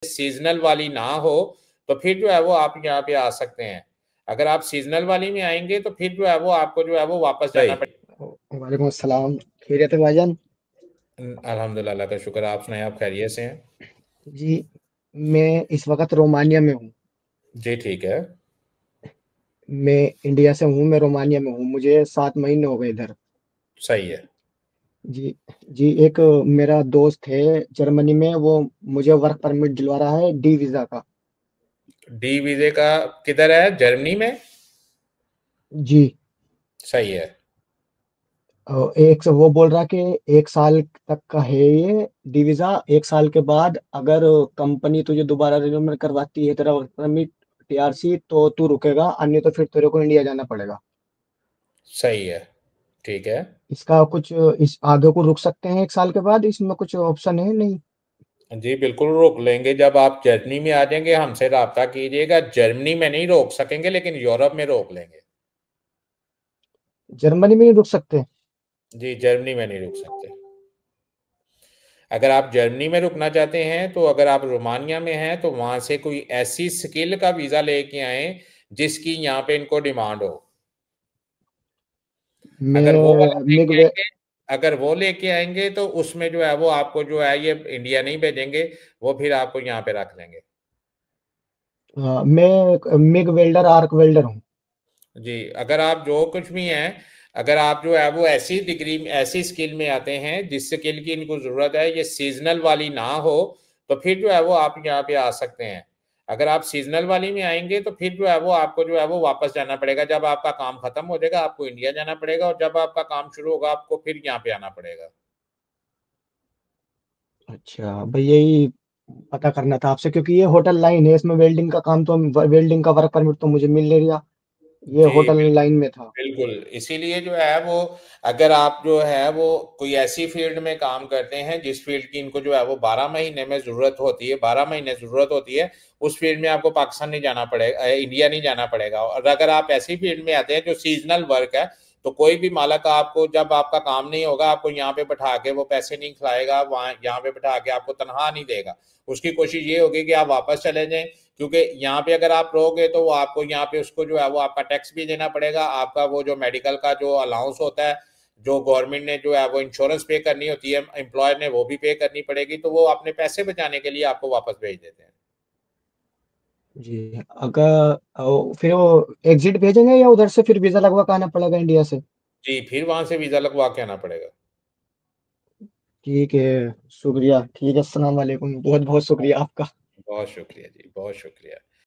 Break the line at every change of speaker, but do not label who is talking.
Seasonal वाली ना हो, तो फिर जो है वो आप यहाँ पे आ सकते हैं। अगर आप सीज़नल वाली में आएँगे तो फिर जो है वो आपको जो है वो वापस जाना पड़े।
वालेकुम अस्सलाम। खैरियत है भाईजान?
अल्हम्दुलिल्लाह, अल्लाह का शुक्र है। आप सुनाएँ, आप खैरियत से हैं?
जी, मैं इस वक़्त रोमानिया में हूँ।
जी, ठीक है।
मैं इंडिया से हूँ, मैं रोमानिया में हूँ। मुझे 7 महीने हो गए इधर।
सही है।
जी, जी, एक मेरा दोस्त है जर्मनी में, वो मुझे वर्क परमिट दिलवा रहा है डी वीज़ा का।
डी वीज़े का किधर है? जर्मनी में?
जी।
सही है।
एक से वो बोल रहा कि 1 साल तक का है ये डी वीज़ा। 1 साल के बाद अगर कंपनी तुझे दोबारा रिन्यूअल करवाती है तेरा वर्क परमिट टीआरसी, तो तू रुकेगा, अन्य तो फिर तेरे को इंडिया जाना पड़ेगा।
सही है। ठीक है।
इसका कुछ इस आगे को रुक सकते हैं 1 साल के बाद? इसमें कुछ ऑप्शन है नहीं?
जी, बिल्कुल रोक लेंगे। जब आप जर्मनी में आ जाएँगे हमसे राब्ता कीजिएगा। जर्मनी में नहीं रोक सकेंगे लेकिन यूरोप में रोक लेंगे।
जर्मनी में नहीं रुक सकते?
जी, जर्मनी में नहीं रुक सकते। अगर आप जर्मनी में रुकना चाहते हैं तो अगर आप रोमानिया में हैं तो वहाँ से कोई ऐसी स्किल का वीज़ा लेके आएँ जिसकी यहाँ पे इनको डिमांड हो। अगर वो वाला
मैं
लेके
मिग
आएँगे अगर वो लेके आएँगे तो उसमें जो है वो आपको जो है ये इंडिया नहीं भेजेंगे, वो फिर आपको यहाँ पे रख लेंगे।
मैं मिग वेल्डर, आर्क वेल्डर हूँ।
जी, अगर आप जो कुछ भी हैं, अगर आप जो है वो ऐसी डिग्री में ऐसी स्किल में आते हैं जिस स्किल की इनको ज़रूरत है, ये सीज़नल वाली ना हो, तो फिर जो है वो आप यहाँ पे आ सकते हैं। अगर आप सीज़नल वाली में आएँगे तो फिर जो है वो आपको जो है वो वापस जाना पड़ेगा। जब आपका काम खत्म हो जाएगा, आपको इंडिया जाना पड़ेगा और जब आपका काम शुरू होगा, आपको फिर यहाँ पे आना पड़ेगा।
अच्छा, भाई यही पता करना था आपसे, क्योंकि ये होटल लाइन है, इसमें वेल्डिंग का काम तो वेल्डिंग का वर्क परमिट तो मुझे मिल नहीं रहा। ये
जी,
होटल लाइन में था।
बिल्कुल। इसीलिए जो है वो अगर आप जो है वो कोई ऐसी फ़ील्ड में काम करते हैं जिस फ़ील्ड की इनको जो है वो 12 महीने में ज़रूरत होती है 12 महीने ज़रूरत होती है, उस फ़ील्ड में आपको पाकिस्तान नहीं जाना पड़ेगा इंडिया नहीं जाना पड़ेगा और अगर आप ऐसी फ़ील्ड में आते हैं जो सीज़नल वर्क है, तो कोई भी मालिक आपको जब आपका काम नहीं होगा, आपको यहाँ पे बैठा के वो पैसे नहीं खिलाएगा, वहाँ यहाँ पे बैठा के आपको तनख्वाह नहीं देगा। उसकी कोशिश ये होगी कि आप वापस चले जाएँ क्योंकि यहाँ पे अगर आप रहोगे तो वो आपको यहाँ पे उसको जो है वो आपका टैक्स भी देना पड़ेगा, आपका वो जो मेडिकल का जो अलाउंस होता है, जो गवर्नमेंट ने जो है वो इंश्योरेंस पे करनी होती है, एम्प्लॉयर ने वो भी पे करनी पड़ेगी, तो वो अपने पैसे बचाने के लिए आपको वापस भेज देते हैं।
जी, अगर फिर वो एग्जिट भेजेंगे या उधर से फिर वीजा लगवा के आना पड़ेगा इंडिया से?
जी, फिर वहां से वीजा लगवा के आना पड़ेगा।
ठीक है, शुक्रिया। ठीक है, अस्सलाम वालेकुम, बहुत बहुत शुक्रिया आपका।
बहुत शुक्रिया जी, बहुत शुक्रिया।